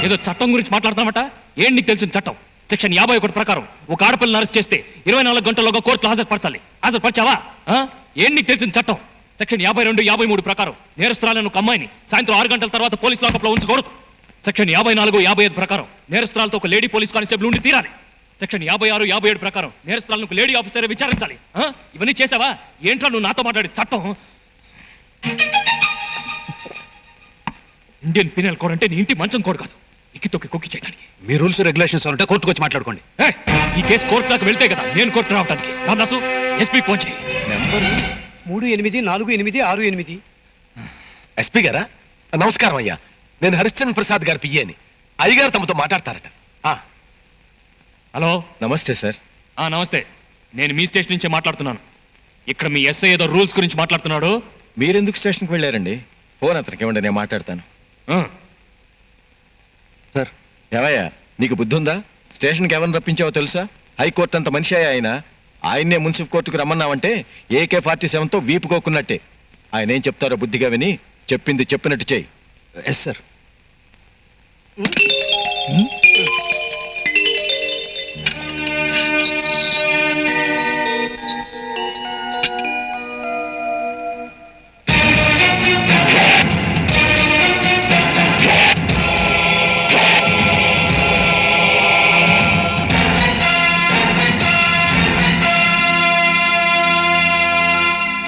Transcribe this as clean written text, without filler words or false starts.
ఏదో చట్టం గురించి మాట్లాడతామట. ఏంటి నీకు తెలిసిన చట్టం? సెక్షన్ 51 ప్రకారం ఒక ఆడపిల్లని అరెస్ట్ చేస్తే 24 గంటల్లోగా కోర్టులో హాజరుపరచాలి. హాజరుపరిచావా? ఏంటి నీకు తెలిసిన చట్టం? సెక్షన్ 52, 53 ప్రకారం నేరస్తురాలను ఒక అమ్మాయిని సాయంత్రం 6 గంటల తర్వాత పోలీస్ లాకప్లో ఉంచకూడదు. సెక్షన్ 54, 55 ప్రకారం నేరస్తురాలతో ఒక లేడీ పోలీస్ కానిస్టేబుల్ ఉండి తీరాలి. సెక్షన్ 56, 57 ప్రకారం నేరస్తురాలను లేడీ ఆఫీసర్ విచారించాలి. ఇవన్నీ చేసావా? ఏంట్రా నువ్వు నాతో మాట్లాడే చట్టం? ఇండియన్ పీనల్ కోడ్ అంటే నీ ఇంటి మంచం కోడ్ కాదు, ఇక్కి తొక్కి కొక్కి చేయడానికి. మీ రూల్స్ రెగ్యులేషన్స్ ఉంటే కోర్టుకు వచ్చి మాట్లాడుకోండి. ఈ కేసు కోర్టు దాకా వెళ్తే కదా నేను కోర్టు రావడానికి. రామదాసు, ఎస్పీ ఫోన్ చేయి. నెంబర్ 384868. ఎస్పీ గారా? నమస్కారం అయ్యా, నేను హరిశ్చంద్ర ప్రసాద్ గారి పియ్యని. అయ్యగారు తమతో మాట్లాడతారట. హలో. నమస్తే సార్. నమస్తే. నేను మీ స్టేషన్ నుంచే మాట్లాడుతున్నాను. ఇక్కడ మీ ఎస్ఐ ఏదో రూల్స్ గురించి మాట్లాడుతున్నాడు. మీరెందుకు స్టేషన్కి వెళ్ళారండి? ఫోన్ అతనికి ఇవ్వండి, నేను మాట్లాడతాను. సార్, ఏమయ్యా నీకు బుద్ధి ఉందా? స్టేషన్కి ఎవరిని రప్పించావో తెలుసా? హైకోర్టు అంత మనిషి ఆయననే మున్సిపల్ కోర్టుకు రమ్మన్నావంటే AK-47తో వీపు కోకున్నట్టే. ఆయన ఏం చెప్తారో బుద్ధిగా విని చెప్పింది చెప్పినట్టు చేయి. Yes sir.